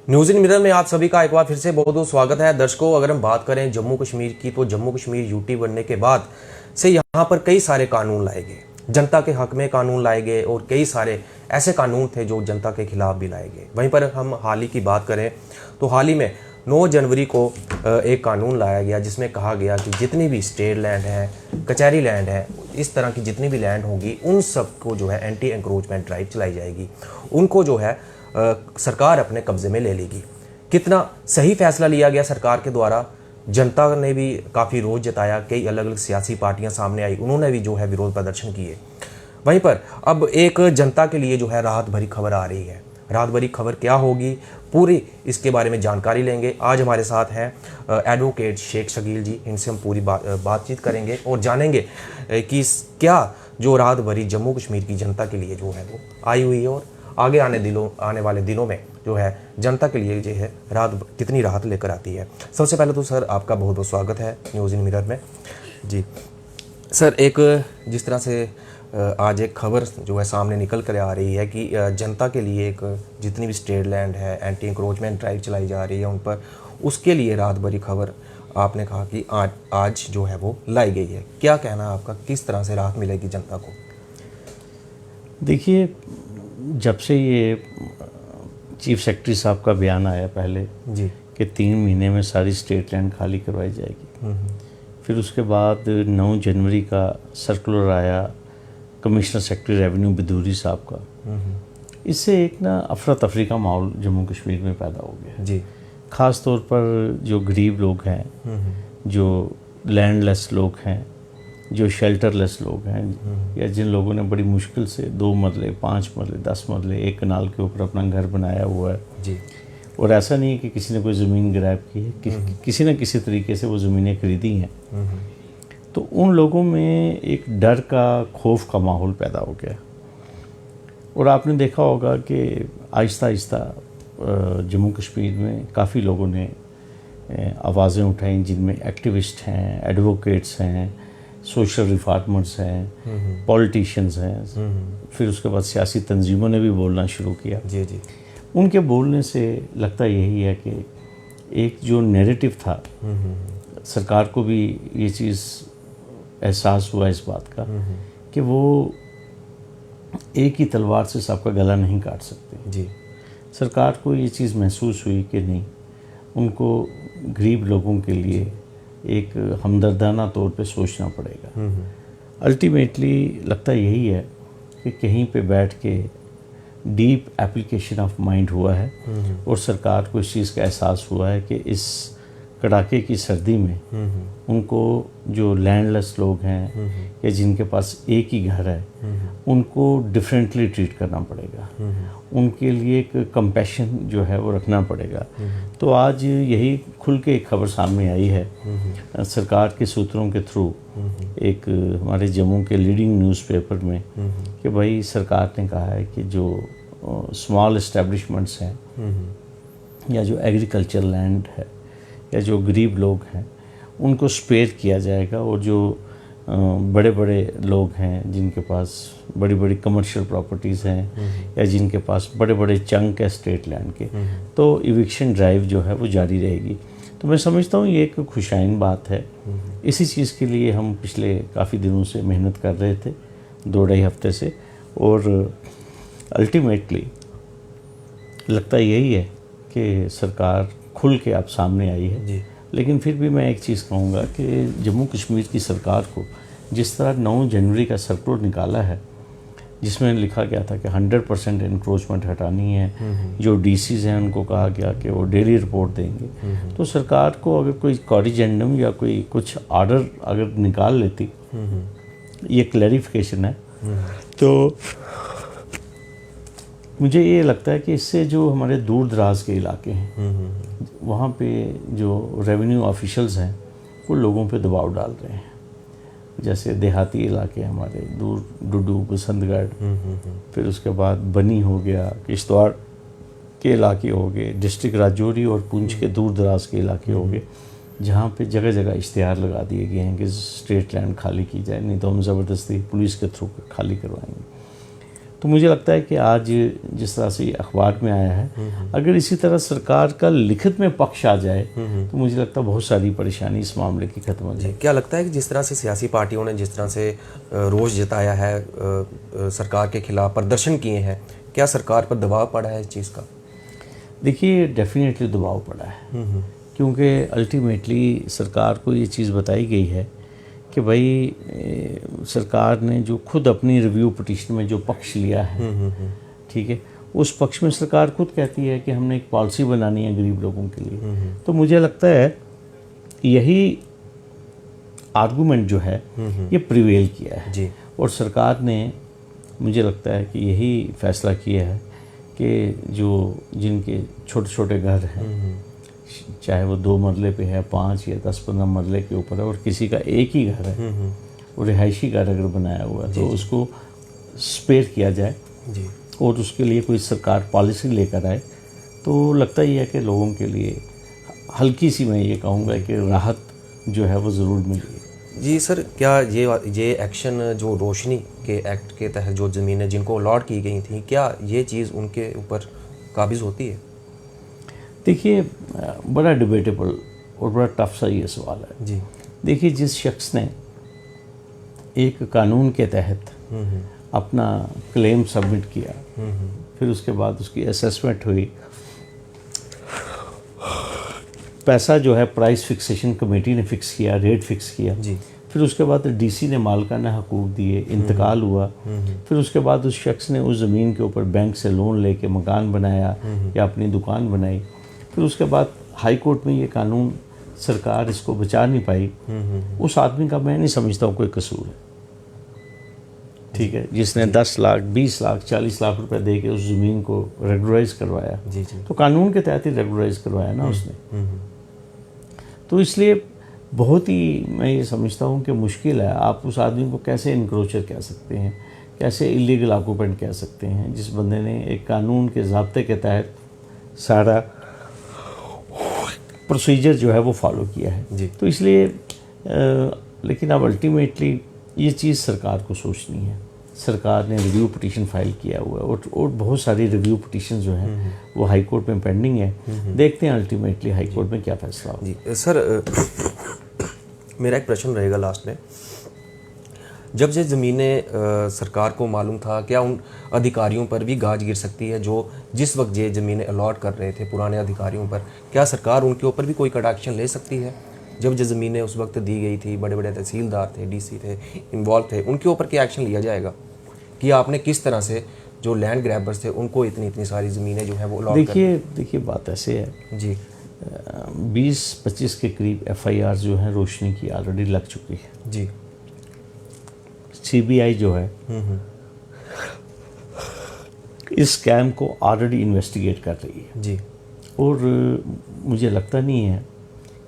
News इन mirror में आप सभी का एक बार फिर से बहुत बहुत स्वागत है। दर्शकों, अगर हम बात करें जम्मू कश्मीर की, तो जम्मू कश्मीर यूटी बनने के बाद से यहाँ पर कई सारे कानून लाए गए, जनता के हक में कानून लाए गए और कई सारे ऐसे कानून थे जो जनता के खिलाफ भी लाए गए। वहीं पर हम हाल ही की बात करें तो हाल ही में 9 जनवरी को एक कानून लाया गया जिसमें कहा गया कि जितनी भी स्टेट लैंड है, कचहरी लैंड है, इस तरह की जितनी भी लैंड होगी उन सबको जो है एंटी एंक्रोचमेंट ड्राइव चलाई जाएगी, उनको जो है सरकार अपने कब्जे में ले लेगी। कितना सही फैसला लिया गया सरकार के द्वारा। जनता ने भी काफ़ी रोष जताया, कई अलग अलग सियासी पार्टियां सामने आई, उन्होंने भी जो है विरोध प्रदर्शन किए। वहीं पर अब एक जनता के लिए जो है राहत भरी खबर आ रही है। राहत भरी खबर क्या होगी, पूरी इसके बारे में जानकारी लेंगे। आज हमारे साथ हैं एडवोकेट शेख शकील जी, इनसे हम पूरी बातचीत करेंगे और जानेंगे कि क्या जो राहत भरी जम्मू कश्मीर की जनता के लिए जो है वो आई हुई है और आगे आने वाले दिनों में जो है जनता के लिए जो है कितनी राहत लेकर आती है। सबसे पहले तो सर आपका बहुत बहुत स्वागत है न्यूज़ इन मिरर में जी। सर, एक जिस तरह से आज एक खबर जो है सामने निकल कर आ रही है कि जनता के लिए एक जितनी भी स्टेट लैंड है, एंटी इंक्रोचमेंट ड्राइव चलाई जा रही है उन पर, उसके लिए राहत भरी खबर आपने कहा कि आज जो है वो लाई गई है। क्या कहना है आपका, किस तरह से राहत मिलेगी जनता को? देखिए, जब से ये चीफ सेक्रेटरी साहब का बयान आया पहले जी कि 3 महीने में सारी स्टेट लैंड खाली करवाई जाएगी, फिर उसके बाद 9 जनवरी का सर्कुलर आया कमिश्नर सेक्रेटरी रेवेन्यू बिदूरी साहब का, इससे एक ना अफरा तफरी का माहौल जम्मू कश्मीर में पैदा हो गया जी। ख़ास तौर पर जो गरीब लोग हैं, जो लैंडलेस लोग हैं, जो शेल्टरलेस लोग हैं, या जिन लोगों ने बड़ी मुश्किल से 2 मरले, 5 मरले, 10 मरले एक कनाल के ऊपर अपना घर बनाया हुआ है जी। और ऐसा नहीं है कि किसी ने कोई ज़मीन ग्रैब की है, किसी न किसी तरीके से वो ज़मीनें खरीदी हैं, तो उन लोगों में एक डर का, खौफ का माहौल पैदा हो गया। और आपने देखा होगा कि आहिस्ता आहिस्ता जम्मू कश्मीर में काफ़ी लोगों ने आवाज़ें उठाई, जिनमें एक्टिविस्ट हैं, एडवोकेट्स हैं, सोशल रिफॉर्मर्स हैं, पॉलिटिशियंस हैं, फिर उसके बाद सियासी तंजीमों ने भी बोलना शुरू किया। जी जी। उनके बोलने से लगता यही है कि एक जो नैरेटिव था, सरकार को भी ये चीज़ एहसास हुआ इस बात का कि वो एक ही तलवार से सबका गला नहीं काट सकते जी। सरकार को ये चीज़ महसूस हुई कि नहीं, उनको गरीब लोगों के लिए एक हमदर्दाना तौर पे सोचना पड़ेगा। अल्टीमेटली लगता यही है कि कहीं पे बैठ के डीप एप्लीकेशन ऑफ माइंड हुआ है और सरकार को इस चीज़ का एहसास हुआ है कि इस कड़ाके की सर्दी में उनको जो लैंडलेस लोग हैं या जिनके पास एक ही घर है, उनको डिफरेंटली ट्रीट करना पड़ेगा, उनके लिए एक कंपैशन जो है वो रखना पड़ेगा। तो आज यही खुल के एक खबर सामने आई है सरकार के सूत्रों के थ्रू, एक हमारे जम्मू के लीडिंग न्यूज़पेपर में, कि भाई सरकार ने कहा है कि जो स्मॉल इस्टेब्लिशमेंट्स हैं या जो एग्रीकल्चर लैंड है या जो गरीब लोग हैं उनको स्पेयर किया जाएगा, और जो बड़े बड़े लोग हैं जिनके पास बड़ी बड़ी कमर्शियल प्रॉपर्टीज़ हैं या जिनके पास बड़े बड़े चंक है स्टेट लैंड के, तो इविक्शन ड्राइव जो है वो जारी रहेगी। तो मैं समझता हूँ ये एक खुशाइन बात है। इसी चीज़ के लिए हम पिछले काफ़ी दिनों से मेहनत कर रहे थे, 2-2.5 हफ्ते से, और अल्टीमेटली लगता यही है कि सरकार खुल के अब सामने आई है जी। लेकिन फिर भी मैं एक चीज़ कहूँगा कि जम्मू कश्मीर की सरकार को जिस तरह 9 जनवरी का सर्कुलर निकाला है, जिसमें लिखा गया था कि 100% इंक्रोचमेंट हटानी है, जो डीसीज हैं उनको कहा गया कि वो डेली रिपोर्ट देंगे, तो सरकार को अगर कोई कॉरिजेंडम या कोई कुछ आर्डर अगर निकाल लेती, ये क्लैरिफिकेशन है, तो मुझे ये लगता है कि इससे जो हमारे दूर दराज के इलाके हैं वहाँ पे जो रेवेन्यू ऑफिशियल्स हैं वो लोगों पे दबाव डाल रहे हैं। जैसे देहाती इलाके हमारे दूर, डुडू, बसंतगढ़, फिर उसके बाद बनी हो गया, किश्तवाड़ के इलाके हो गए, डिस्ट्रिक्ट राजौरी और पुंछ के दूर दराज के इलाके हो गए, जहाँ पे जगह जगह इश्तिहार लगा दिए गए हैं कि स्टेट लैंड खाली की जाए, नहीं तो हम ज़बरदस्ती पुलिस के थ्रू खाली करवाएंगे। तो मुझे लगता है कि आज जिस तरह से अखबार में आया है, अगर इसी तरह सरकार का लिखित में पक्ष आ जाए तो मुझे लगता है बहुत सारी परेशानी इस मामले की खत्म हो जाए। क्या लगता है कि जिस तरह से सियासी पार्टियों ने जिस तरह से रोष जताया है, सरकार के खिलाफ प्रदर्शन किए हैं, क्या सरकार पर दबाव पड़ा है इस चीज़ का? देखिए, डेफिनेटली दबाव पड़ा है, क्योंकि अल्टीमेटली सरकार को ये चीज़ बताई गई है कि भाई सरकार ने जो खुद अपनी रिव्यू पिटीशन में जो पक्ष लिया है, ठीक है, उस पक्ष में सरकार खुद कहती है कि हमने एक पॉलिसी बनानी है गरीब लोगों के लिए। तो मुझे लगता है यही आर्गूमेंट जो है ये प्रिवेल किया है जी। और सरकार ने मुझे लगता है कि यही फैसला किया है कि जो जिनके छोटे छोटे घर हैं, चाहे वो 2 मरले पे है, 5 या 10-15 मरले के ऊपर है, और किसी का एक ही घर है और रिहायशी घर अगर बनाया हुआ है तो उसको स्पेयर किया जाए जी। और उसके लिए कोई सरकार पॉलिसी लेकर आए तो लगता ही है कि लोगों के लिए हल्की सी, मैं ये कहूँगा कि राहत जो है वो ज़रूर मिलेगी। जी सर, क्या ये एक्शन जो रोशनी के एक्ट के तहत जो ज़मीनें जिनको अलॉट की गई थी, क्या ये चीज़ उनके ऊपर काबिज होती है? देखिए, बड़ा डिबेटेबल और बड़ा टफ सा ये सवाल है जी। देखिए, जिस शख्स ने एक कानून के तहत अपना क्लेम सबमिट किया, फिर उसके बाद उसकी असेसमेंट हुई, पैसा जो है प्राइस फिक्सेशन कमेटी ने फिक्स किया, रेट फिक्स किया जी। फिर उसके बाद डीसी ने मालिकाना हकूक दिए, इंतकाल हुआ, फिर उसके बाद उस शख्स ने उस ज़मीन के ऊपर बैंक से लोन लेके मकान बनाया या अपनी दुकान बनाई, फिर उसके बाद हाई कोर्ट में ये कानून सरकार इसको बचा नहीं पाई, उस आदमी का मैं नहीं समझता हूँ कोई कसूर है, ठीक है, जिसने 10 लाख 20 लाख 40 लाख रुपए दे के उस ज़मीन को रेगुलराइज करवाया। जी जी। तो कानून के तहत ही रेगुलराइज करवाया ना उसने। तो इसलिए बहुत ही मैं ये समझता हूँ कि मुश्किल है, आप उस आदमी को कैसे इनक्रोचर कह सकते हैं, कैसे इलीगल ऑक्यूपेंट कह सकते हैं, जिस बंदे ने एक कानून के ज़ाब्ते के तहत सारा प्रोसीजर जो है वो फॉलो किया है जी। तो इसलिए लेकिन अब अल्टीमेटली ये चीज़ सरकार को सोचनी है। सरकार ने रिव्यू पिटीशन फाइल किया हुआ है और बहुत सारी रिव्यू पिटीशन जो हैं वो हाई कोर्ट में पेंडिंग है। देखते हैं अल्टीमेटली हाई कोर्ट में क्या फैसला हो। जी सर, मेरा एक प्रश्न रहेगा लास्ट में, जब ये ज़मीनें सरकार को मालूम था, क्या उन अधिकारियों पर भी गाज गिर सकती है जो जिस वक्त ये ज़मीनें अलॉट कर रहे थे पुराने अधिकारियों पर, क्या सरकार उनके ऊपर भी कोई कड़ा एक्शन ले सकती है? जब ये ज़मीनें उस वक्त दी गई थी, बड़े बड़े तहसीलदार थे, डीसी थे, इन्वॉल्व थे, उनके ऊपर क्या एक्शन लिया जाएगा कि आपने किस तरह से जो लैंड ग्रैबर्स थे उनको इतनी सारी ज़मीनें जो है वो अलॉट देखिए बात ऐसे है जी, 20-25 के करीब FIR जो है रोशनी की ऑलरेडी लग चुकी है जी। CBI जो है इस स्कैम को ऑलरेडी इन्वेस्टिगेट कर रही है जी। और मुझे लगता नहीं है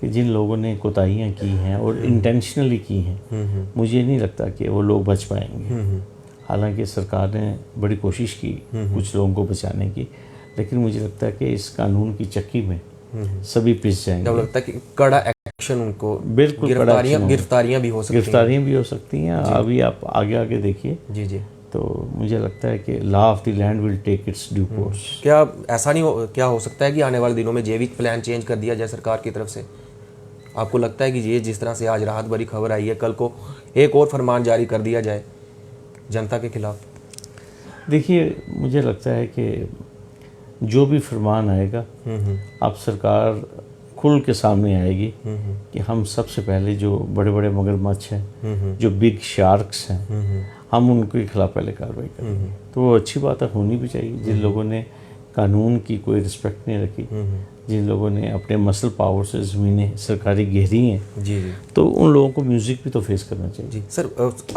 कि जिन लोगों ने कोताहियाँ की हैं और इंटेंशनली की हैं, मुझे नहीं लगता कि वो लोग बच पाएंगे। हालांकि सरकार ने बड़ी कोशिश की कुछ लोगों को बचाने की, लेकिन मुझे लगता है कि इस कानून की चक्की में सभी पिस जाएंगे। क्या लगता है कि कड़ा एक्शन उनको, बिल्कुल गिरफ्तारियां भी हो सकती हैं? गिरफ्तारियाँ भी हो सकती हैं। अभी आप आगे देखिए जी जी। तो मुझे लगता है कि law of the land will take its due course. क्या ऐसा नहीं क्या हो सकता है कि आने वाले दिनों में जैविक प्लान चेंज कर दिया जाए सरकार की तरफ से? आपको लगता है कि ये जिस तरह से आज राहत भरी खबर आई है, कल को एक और फरमान जारी कर दिया जाए जनता के खिलाफ? देखिए, मुझे लगता है कि जो भी फरमान आएगा अब सरकार खुल के सामने आएगी कि हम सबसे पहले जो बड़े बड़े मगरमच्छ हैं, जो बिग शार्क्स हैं, हम उनके खिलाफ पहले कार्रवाई करेंगे। तो वो अच्छी बात है, होनी भी चाहिए। जिन लोगों ने कानून की कोई रिस्पेक्ट नहीं रखी, जिन लोगों ने अपने मसल पावर से ज़मीनें सरकारी घेरी हैं, जी जी, तो उन लोगों को म्यूज़िक भी तो फेस करना चाहिए। जी सर,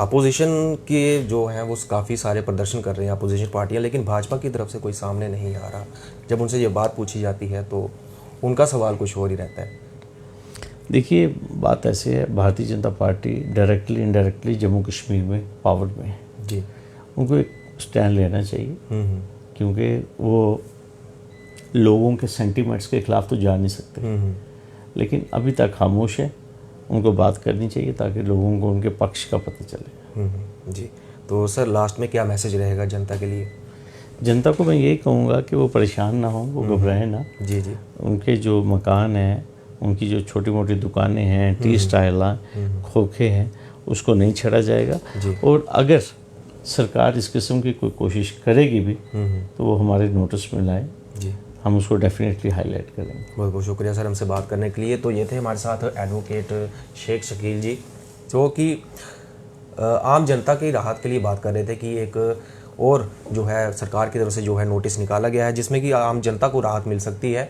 अपोजिशन के जो हैं वो काफ़ी सारे प्रदर्शन कर रहे हैं अपोजिशन पार्टियां, लेकिन भाजपा की तरफ से कोई सामने नहीं आ रहा। जब उनसे ये बात पूछी जाती है तो उनका सवाल कुछ और ही रहता है। देखिए, बात ऐसे है, Bharatiya Janata party directly indirectly Jammu Kashmir में पावर में है जी। उनको एक स्टैंड लेना चाहिए, क्योंकि वो लोगों के सेंटिमेंट्स के खिलाफ तो जा नहीं सकते, लेकिन अभी तक खामोश है। उनको बात करनी चाहिए ताकि लोगों को उनके पक्ष का पता चले। जी, तो सर लास्ट में क्या मैसेज रहेगा जनता के लिए? जनता को मैं यही कहूँगा कि वो परेशान ना हो, वो घबराए ना। जी जी। उनके जो मकान हैं, उनकी जो छोटी मोटी दुकानें हैं, टी स्टाइल खोखे हैं, उसको नहीं छेड़ा जाएगा। और अगर सरकार इस किस्म की कोई कोशिश करेगी भी तो वो हमारे नोटिस में लाए जी, हम उसको डेफिनेटली हाईलाइट करेंगे। बहुत बहुत शुक्रिया सर हमसे बात करने के लिए। तो ये थे हमारे साथ एडवोकेट शेख शकील जी, जो कि आम जनता की राहत के लिए बात कर रहे थे कि एक और जो है सरकार की तरफ से जो है नोटिस निकाला गया है जिसमें कि आम जनता को राहत मिल सकती है।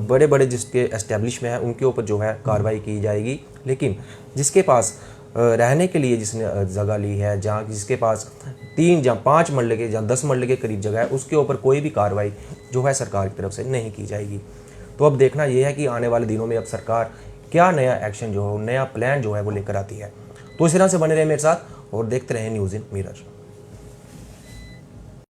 बड़े बड़े जिसके एस्टेब्लिशमेंट हैं उनके ऊपर जो है कार्रवाई की जाएगी, लेकिन जिसके पास रहने के लिए जिसने जगह ली है, जहाँ जिसके पास 3 या 5 मरले के या 10 मरले के करीब जगह है, उसके ऊपर कोई भी कार्रवाई जो है सरकार की तरफ से नहीं की जाएगी। तो अब देखना यह है कि आने वाले दिनों में अब सरकार क्या नया एक्शन जो है, नया प्लान जो है वो लेकर आती है। तो इस तरह से बने रहे मेरे साथ और देखते रहें न्यूज़ इन मिरर।